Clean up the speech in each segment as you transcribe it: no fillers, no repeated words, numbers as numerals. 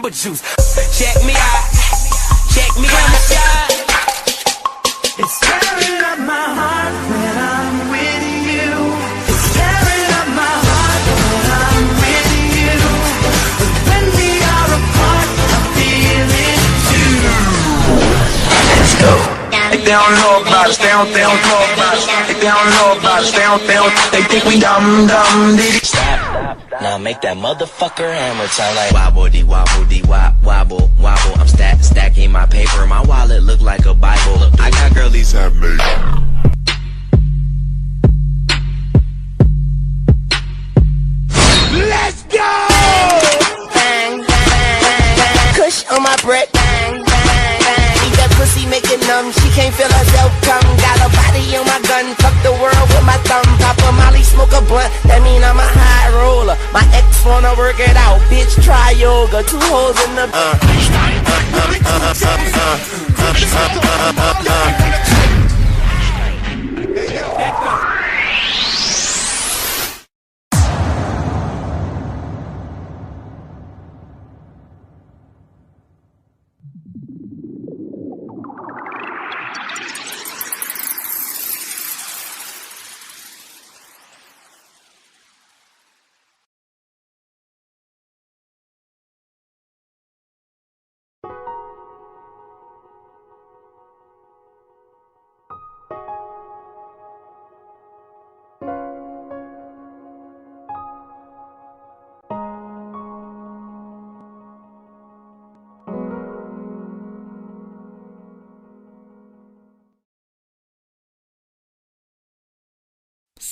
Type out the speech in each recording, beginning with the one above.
Jamba Juice. Check me out, check me out. It's tearing up my heart when I'm with you. It's tearing up my heart when I'm with you. But when we are apart, I feel it too. Let's go. They don't know about us, they don't know about us. They don't know about us, they think we dumb. Stop. Now make that motherfucker hammer sound like wobble dee wobble. I'm stacking my paper. My wallet look like a Bible. I got girlies have me. Let's go! Bang, bang, bang. Kush on my breath. Bang, bang, bang. Eat that pussy, make it numb. She can't feel herself come. Got a body on my gun. Fuck the world with my thumb. Pop a molly, smoke a blunt. That mean I'm a high roller. My ex wanna work it out. Bitch, try yoga. 2 holes in the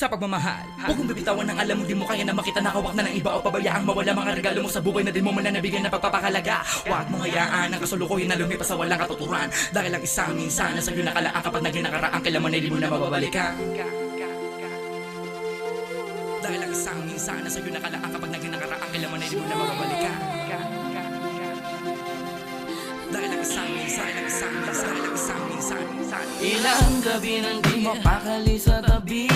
Sa pagmamahal, huwag mong bibitawan ng alam mo di mo kaya na makita nakawak na ng iba o pabayaang mawala mga regalo mo sa buhay na di mo man na nabigyan na pagpapakalaga. Huwag mong hayaan ang kasulukuhin na lumipas sa walang katuturan dahil ang isang minsan na sa'yo nakalaan kapag naging nakaraan kailan man ay di mo na mababalikan. Dahil ang isang minsan na sa'yo nakalaan kapag naging nakaraan kailan man ay di mo na mababalikan. Dahil ang isang minsan. Ilang gabi nang di mapakali sa tabi,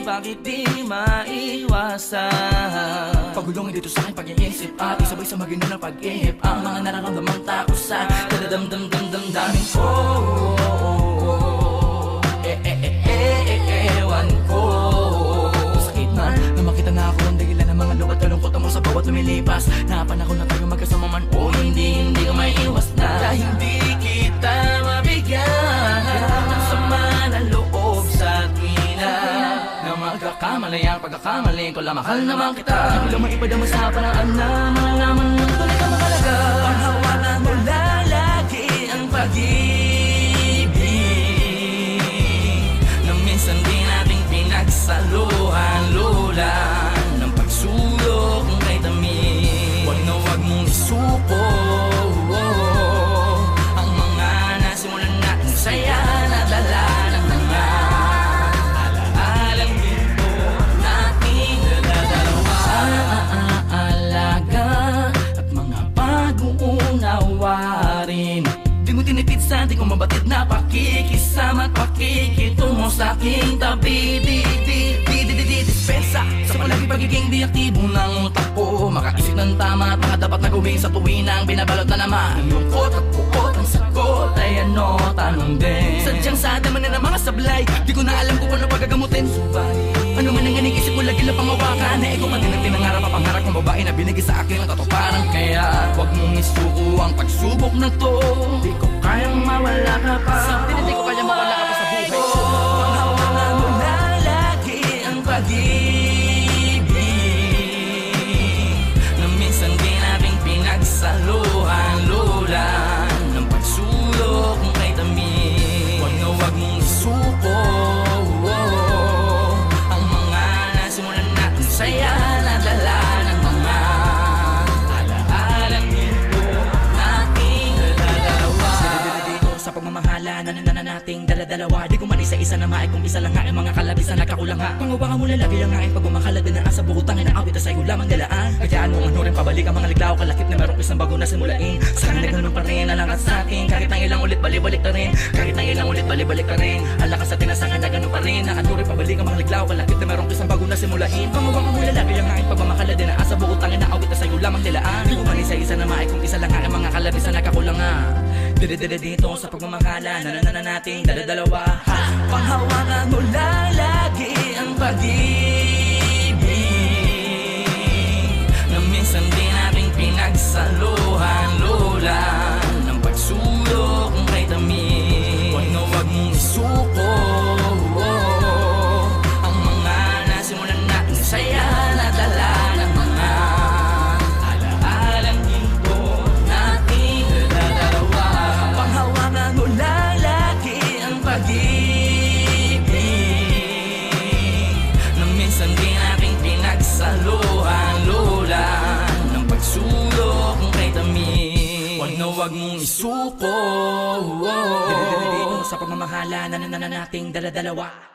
bakit di maiwasan? Pagulongin dito sa aking pag-iisip at isabay sa magino ng pag-ihip ang mga nararamdamang takusan kadadamdam-damdamin ko. Ewan ko. Sakit na makita na ako ang dahilan ng mga lubat kalungkot mo sa bawat lumilipas. Napanahon na tayo magkasama man o hindi ka may iwas na. Dahil hindi kita mabigyan ng sama ng loob sa tuwina na magkakamali ang pagkakamali ko lang mahal naman kita. Ilang maipadamas sa panaan na malalaman ng tuloy ka makalaga. Panghawalan mo lalagi ang pag-ibig na minsan di nating pinagsaluhan lulan ng pagsulok ng kay tamis. Wag na wag mong isuko ang mga nasimulan natin saya na dala ng mga alaalang ito nating dalawa. Alaga at mga pag-uunawa rin. Di mo tinipid sa di ko mabatid na pakikisama at pakikitungo sa aking tabi. Dispensa sa palagi pagiging di aktibo ng utak ko. Makaisip ng tama at mga dapat na gawin sa tuwinang binabalot na naman. Ang lungkot at bukot ang sagot ay ano, tanong din. Sadyang sa daman na ng mga sablay, di ko na alam kung paano pagagamutin. Subalit ano man ang iniisip ko lagi lang pangawakan na ikaw man din ang pinangarap at pangarap ng babae na binigay sa akin ang katuparan. Kaya huwag mong isuko ang pagsubok na to. Di ko kayang mawala ka pa. Hindi ko kayang mawala ka pa sa buhay ko. Panghawakan mo na lagi ang pag-ibig na minsan di nating pinagsaluhan lulan ng pagsulok ng kay tamis. Huwag na huwag mong isuko ang mga nasimulan natin saya na dala ng mga alaalang ito nating dalawa. Sa pagmamahala na nating dala-dalawa. Di ko man isa-isa na maay kung isa lang nga ay mga kalabisan nagkakulang nga. Pangawa ka mula lagi lang nga ay pag umakalad din na asa bukutang na awit na sa'yo lamang dalaan. Kayaan mo ano rin pabalik ang mga liglaw kalakip na merong isang bago na simulain. Sana na ganun pa rin alangat sa atin. Kahit ng ilang ulit balik-balik na rin. Kahit ng ilang ulit balik-balik na rin. Alakas sa tinasangan na ganun pa rin. Na ano rin pabalik ang mga liglaw kalakip na merong isang bago na simulain. Pangawa ka mula lagi lang nga ay pag umakalad din na asa bukutang na awit na sa'yo lamang dalaan. Di ko man isa-isa na maay kung isa lang nga ay mga kalabisan nagkakulang nga. Dire-dire dito sa pagmamakalan na nating dala-dalawa. Panghawakan mo lang lagi ang pag-ibig na minsan din nating pinagsaluhan. Lola ng pagsulok kay tamis. Huwag na huwag mong isuko ang mga nasimulan natin saya na dala ng mga alaalang dito nating dala-dalawa. Panghawakan mo lang lagi ang pag-ibig na minsan din nating pinagsaluhan. Lola ng pagsulok kay tamis. Huwag na huwag mong isuko sa pagmamahala na nating dala-dalawa.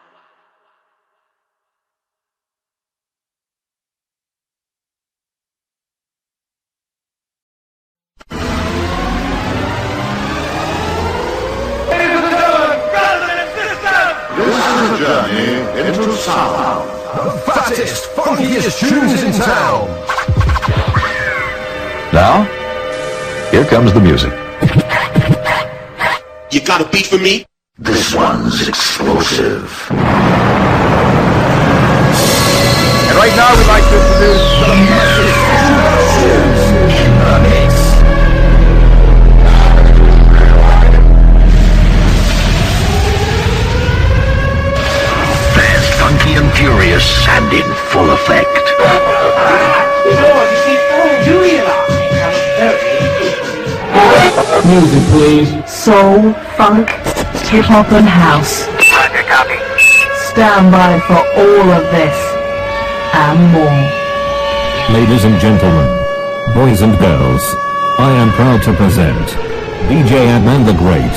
Journey into sound. Fattest, funkiest tunes in town. Now, here comes the music. You got a beat for me? This one's explosive. And right now we'd like to introduce the Explosives in the mix. Fast, funky and furious and in full effect. Music, please. Soul, funk, hip-hop and house. Roger, copy. Stand by for all of this and more. Ladies and gentlemen, boys and girls, I am proud to present DJ Adnan the Great.